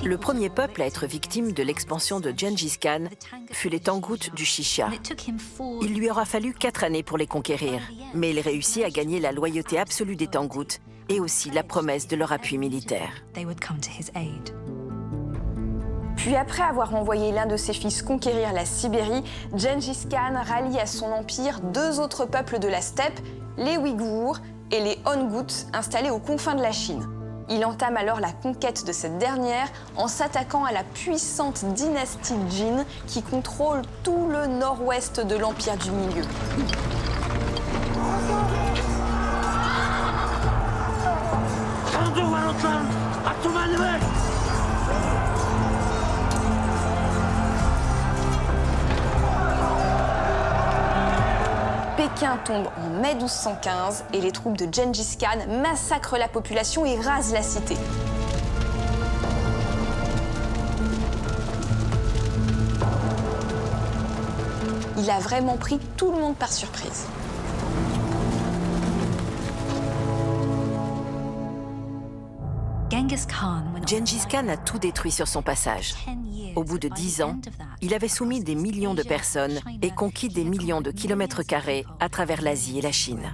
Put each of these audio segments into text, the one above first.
Le premier peuple à être victime de l'expansion de Gengis Khan fut les Tangoutes du Shisha. Il lui aura fallu 4 années pour les conquérir, mais il réussit à gagner la loyauté absolue des Tangoutes et aussi la promesse de leur appui militaire. Puis après avoir envoyé l'un de ses fils conquérir la Sibérie, Gengis Khan rallie à son empire 2 autres peuples de la steppe, les Ouïghours et les Ongouts, installés aux confins de la Chine. Il entame alors la conquête de cette dernière en s'attaquant à la puissante dynastie Jin qui contrôle tout le nord-ouest de l'Empire du Milieu. Pékin tombe en mai 1215 et les troupes de Gengis Khan massacrent la population et rasent la cité. Il a vraiment pris tout le monde par surprise. Gengis Khan a tout détruit sur son passage. Au bout de 10 ans, il avait soumis des millions de personnes et conquis des millions de kilomètres carrés à travers l'Asie et la Chine.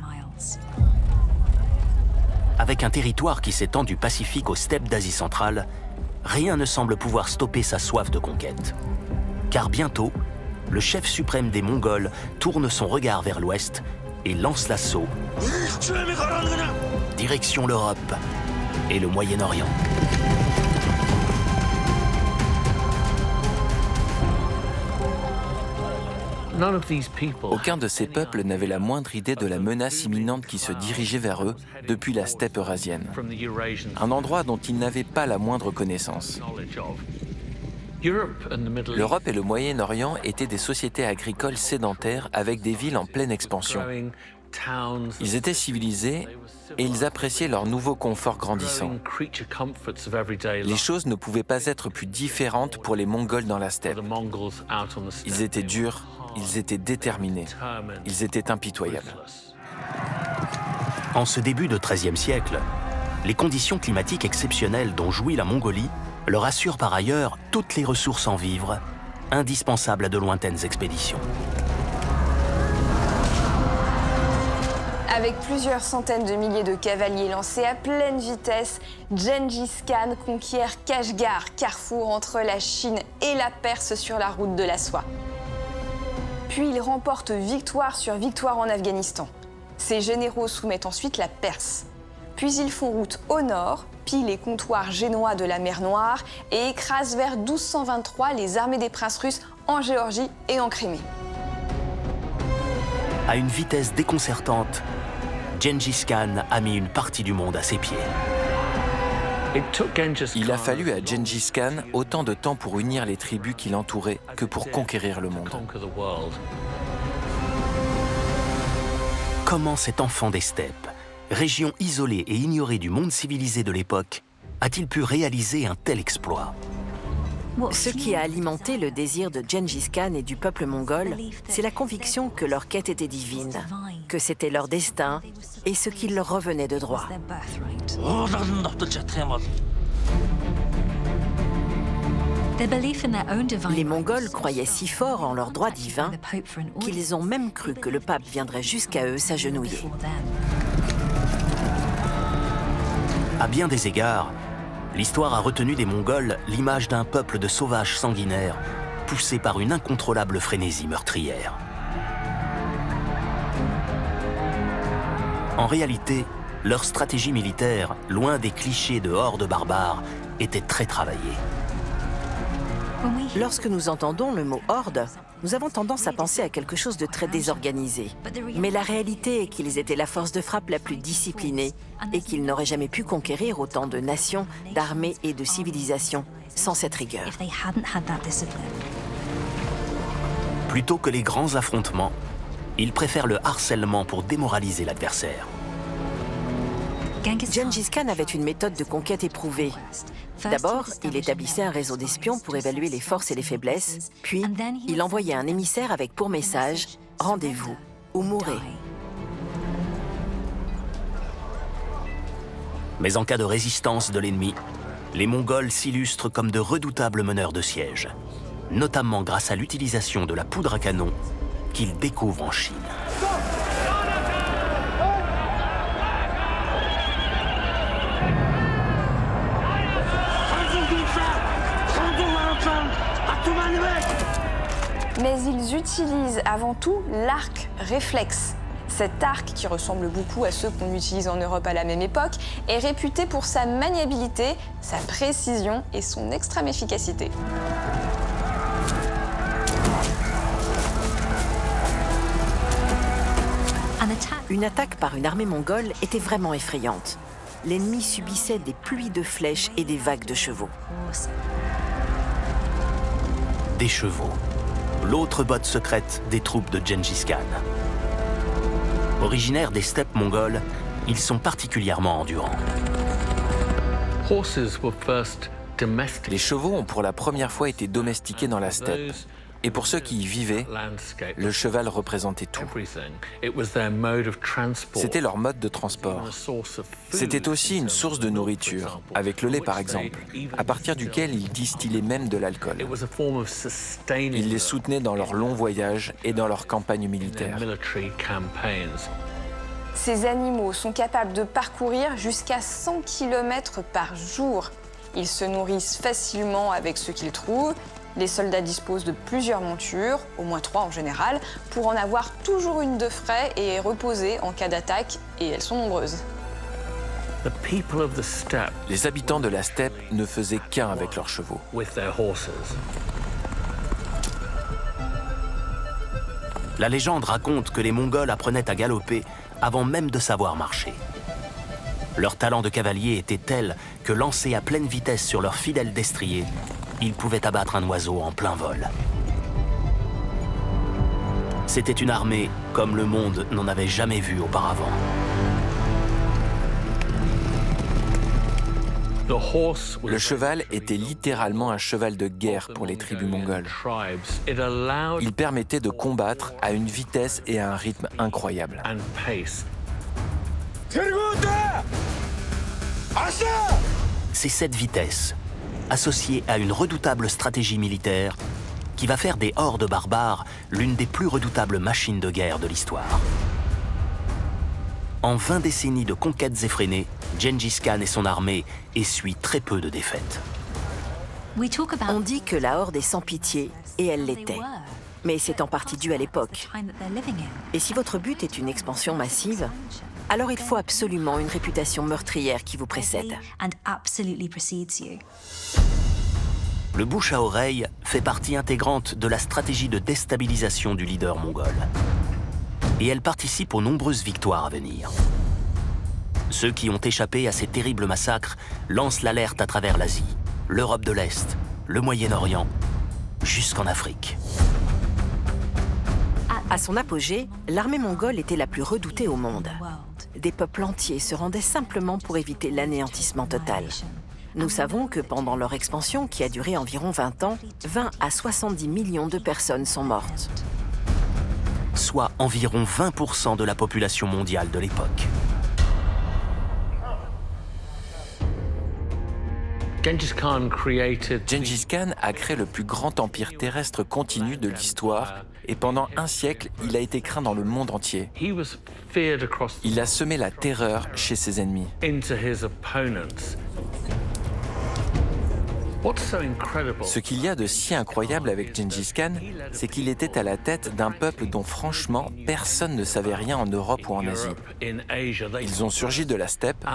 Avec un territoire qui s'étend du Pacifique aux steppes d'Asie centrale, rien ne semble pouvoir stopper sa soif de conquête. Car bientôt, le chef suprême des Mongols tourne son regard vers l'ouest et lance l'assaut. Direction l'Europe et le Moyen-Orient. Aucun de ces peuples n'avait la moindre idée de la menace imminente qui se dirigeait vers eux depuis la steppe eurasienne, un endroit dont ils n'avaient pas la moindre connaissance. L'Europe et le Moyen-Orient étaient des sociétés agricoles sédentaires avec des villes en pleine expansion. Ils étaient civilisés et ils appréciaient leur nouveau confort grandissant. Les choses ne pouvaient pas être plus différentes pour les Mongols dans la steppe. Ils étaient durs, ils étaient déterminés, ils étaient impitoyables. En ce début de XIIIe siècle, les conditions climatiques exceptionnelles dont jouit la Mongolie leur assurent par ailleurs toutes les ressources en vivres, indispensables à de lointaines expéditions. Avec plusieurs centaines de milliers de cavaliers lancés à pleine vitesse, Gengis Khan conquiert Kashgar, carrefour entre la Chine et la Perse sur la route de la soie. Puis il remporte victoire sur victoire en Afghanistan. Ses généraux soumettent ensuite la Perse. Puis ils font route au nord, pillent les comptoirs génois de la mer Noire et écrasent vers 1223 les armées des princes russes en Géorgie et en Crimée. À une vitesse déconcertante, Gengis Khan a mis une partie du monde à ses pieds. Il a fallu à Gengis Khan autant de temps pour unir les tribus qui l'entouraient que pour conquérir le monde. Comment cet enfant des steppes, région isolée et ignorée du monde civilisé de l'époque, a-t-il pu réaliser un tel exploit? Ce qui a alimenté le désir de Gengis Khan et du peuple mongol, c'est la conviction que leur quête était divine, que c'était leur destin et ce qu'il leur revenait de droit. Les Mongols croyaient si fort en leur droit divin qu'ils ont même cru que le pape viendrait jusqu'à eux s'agenouiller. À bien des égards, l'histoire a retenu des Mongols l'image d'un peuple de sauvages sanguinaires, poussés par une incontrôlable frénésie meurtrière. En réalité, leur stratégie militaire, loin des clichés de hordes barbares, était très travaillée. Lorsque nous entendons le mot « horde », nous avons tendance à penser à quelque chose de très désorganisé. Mais la réalité est qu'ils étaient la force de frappe la plus disciplinée et qu'ils n'auraient jamais pu conquérir autant de nations, d'armées et de civilisations sans cette rigueur. Plutôt que les grands affrontements, ils préfèrent le harcèlement pour démoraliser l'adversaire. Gengis Khan avait une méthode de conquête éprouvée. D'abord, il établissait un réseau d'espions pour évaluer les forces et les faiblesses, puis il envoyait un émissaire avec pour message « Rendez-vous ou mourrez ». Mais en cas de résistance de l'ennemi, Les Mongols s'illustrent comme de redoutables meneurs de siège, notamment grâce à l'utilisation de la poudre à canon qu'ils découvrent en Chine. Mais ils utilisent avant tout l'arc réflexe. Cet arc, qui ressemble beaucoup à ceux qu'on utilise en Europe à la même époque, est réputé pour sa maniabilité, sa précision et son extrême efficacité. Une attaque par une armée mongole était vraiment effrayante. L'ennemi subissait des pluies de flèches et des vagues de chevaux. Des chevaux, l'autre botte secrète des troupes de Gengis Khan. Originaires des steppes mongoles, ils sont particulièrement endurants. Les chevaux ont pour la première fois été domestiqués dans la steppe. Et pour ceux qui y vivaient, le cheval représentait tout. C'était leur mode de transport. C'était aussi une source de nourriture, avec le lait par exemple, à partir duquel ils distillaient même de l'alcool. Ils les soutenaient dans leurs longs voyages et dans leurs campagnes militaires. Ces animaux sont capables de parcourir jusqu'à 100 km par jour. Ils se nourrissent facilement avec ce qu'ils trouvent. Les soldats disposent de plusieurs montures, au moins 3 en général, pour en avoir toujours une de frais et reposer en cas d'attaque, et elles sont nombreuses. Les habitants de la steppe ne faisaient qu'un avec leurs chevaux. La légende raconte que les Mongols apprenaient à galoper avant même de savoir marcher. Leur talent de cavalier était tel que lancés à pleine vitesse sur leur fidèle destrier, ils pouvaient abattre un oiseau en plein vol. C'était une armée comme le monde n'en avait jamais vu auparavant. Le cheval était littéralement un cheval de guerre pour les tribus mongoles. Il permettait de combattre à une vitesse et à un rythme incroyables. C'est cette vitesse, associée à une redoutable stratégie militaire, qui va faire des hordes barbares l'une des plus redoutables machines de guerre de l'histoire. En 20 décennies de conquêtes effrénées, Gengis Khan et son armée essuient très peu de défaites. On dit que la horde est sans pitié, et elle l'était. Mais c'est en partie dû à l'époque. Et si votre but est une expansion massive, alors il faut absolument une réputation meurtrière qui vous précède. Le bouche à oreille fait partie intégrante de la stratégie de déstabilisation du leader mongol. Et elle participe aux nombreuses victoires à venir. Ceux qui ont échappé à ces terribles massacres lancent l'alerte à travers l'Asie, l'Europe de l'Est, le Moyen-Orient, jusqu'en Afrique. À son apogée, l'armée mongole était la plus redoutée au monde. Des peuples entiers se rendaient simplement pour éviter l'anéantissement total. Nous savons que pendant leur expansion, qui a duré environ 20 ans, 20 à 70 millions de personnes sont mortes. Soit environ 20% de la population mondiale de l'époque. Gengis Khan a créé le plus grand empire terrestre continu de l'histoire et pendant un siècle, il a été craint dans le monde entier. Il a semé la terreur chez ses ennemis. Ce qu'il y a de si incroyable avec Gengis Khan, c'est qu'il était à la tête d'un peuple dont franchement personne ne savait rien en Europe ou en Asie. Ils ont surgi de la steppe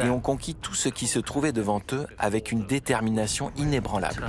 et ont conquis tout ce qui se trouvait devant eux avec une détermination inébranlable.